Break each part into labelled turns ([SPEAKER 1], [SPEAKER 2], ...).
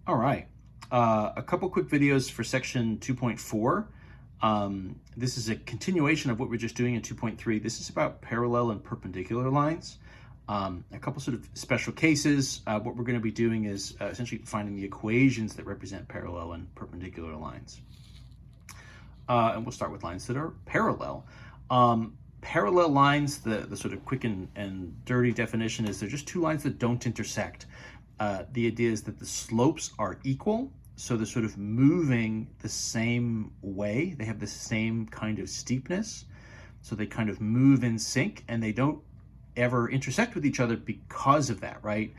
[SPEAKER 1] All right. A couple quick videos for section 2.4. This is a continuation of what we're just doing in 2.3. This is about parallel and perpendicular lines. A couple sort of special cases. What we're going to be doing is essentially finding the equations that represent parallel and perpendicular lines. And we'll start with lines that are parallel. Parallel lines, the sort of quick and dirty definition is they're just two lines that don't intersect. The idea is that the slopes are equal, so they're sort of moving the same way. They have the same kind of steepness, so they kind of move in sync, and they don't ever intersect with each other because of that, right?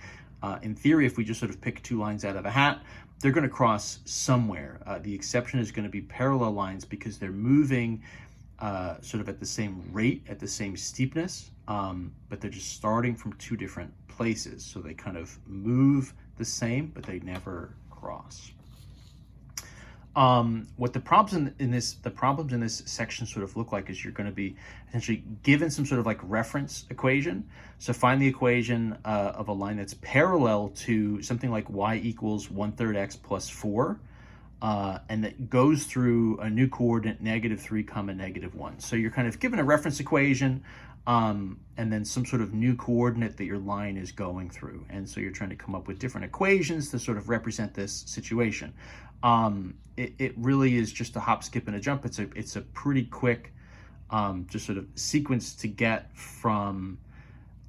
[SPEAKER 1] In theory, if we just sort of pick two lines out of a hat, they're going to cross somewhere. The exception is going to be parallel lines because they're moving sort of at the same rate, at the same steepness, but they're just starting from two different places. So they kind of move the same, but they never cross. What the problems in this section sort of look like is you're going to be essentially given some sort of like reference equation. So find the equation of a line that's parallel to something like y equals 1/3 x plus 4. And that goes through a new coordinate, -3, -1. So you're kind of given a reference equation and then some sort of new coordinate that your line is going through. And so you're trying to come up with different equations to sort of represent this situation. It really is just a hop, skip, and a jump. It's a pretty quick just sort of sequence to get from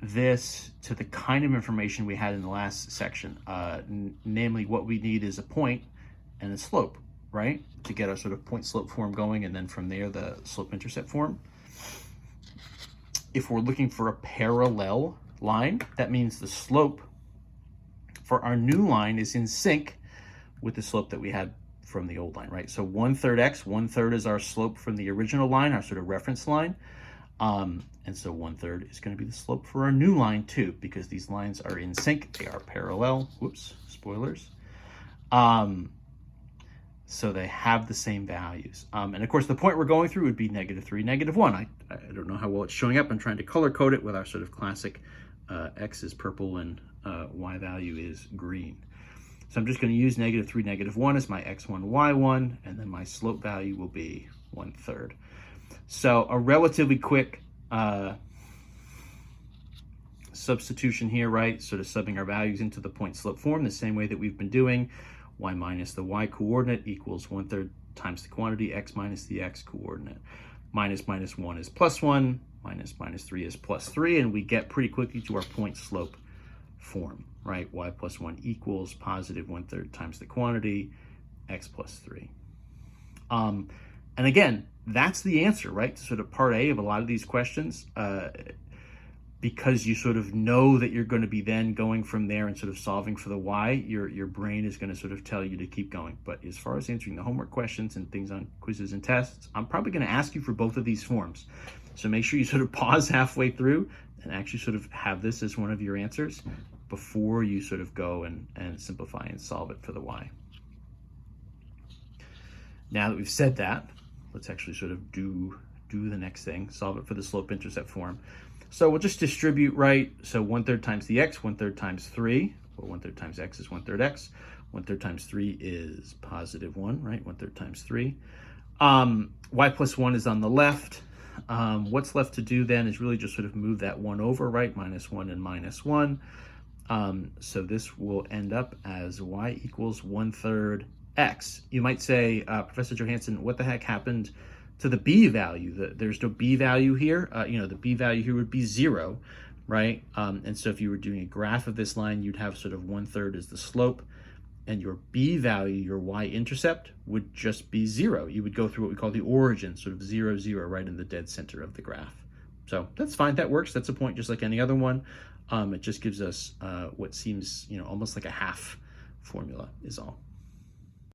[SPEAKER 1] this to the kind of information we had in the last section. Namely, what we need is a point and a slope, right? To get our sort of point slope form going, and then from there, the slope intercept form. If we're looking for a parallel line, that means the slope for our new line is in sync with the slope that we had from the old line, right? So 1/3 x, 1/3 is our slope from the original line, our sort of reference line. And so 1/3 is going to be the slope for our new line too, because these lines are in sync, they are parallel. Whoops, spoilers. So they have the same values. And of course, the point we're going through would be -3, -1. I don't know how well it's showing up. I'm trying to color code it with our sort of classic x is purple and y value is green. So I'm just going to use -3, -1 as my x1, y1, and then my slope value will be 1/3. So a relatively quick substitution here, right? Sort of subbing our values into the point slope form the same way that we've been doing. Y minus the y coordinate equals 1/3 times the quantity, x minus the x coordinate. Minus 1 is +1, minus 3 is +3, and we get pretty quickly to our point slope form, right? Y plus 1 equals positive 1/3 times the quantity, x plus 3. And again, that's the answer, right? Sort of part A of a lot of these questions. Because you sort of know that you're going to be then going from there and sort of solving for the y, your brain is going to sort of tell you to keep going. But as far as answering the homework questions and things on quizzes and tests, I'm probably going to ask you for both of these forms. So make sure you sort of pause halfway through and actually sort of have this as one of your answers before you sort of go and simplify and solve it for the y. Now that we've said that, let's actually sort of do the next thing, solve it for the slope intercept form. So we'll just distribute, right? So 1/3 times the x, 1/3 times 3, or 1/3 times x is 1/3 x. 1/3 times 3 is +1, right? 1/3 times 3. Y plus 1 is on the left. What's left to do then is really just sort of move that 1 over, right? -1 and -1. So this will end up as y equals 1/3 x. You might say, Professor Johansson, what the heck happened to the b value? There's no b value here. The b value here would be 0, right? And so if you were doing a graph of this line, you'd have sort of 1/3 as the slope, and your b value, your y-intercept, would just be 0. You would go through what we call the origin, sort of 0, 0, right in the dead center of the graph. So that's fine, that works. That's a point just like any other one. It just gives us what seems, almost like a half formula is all.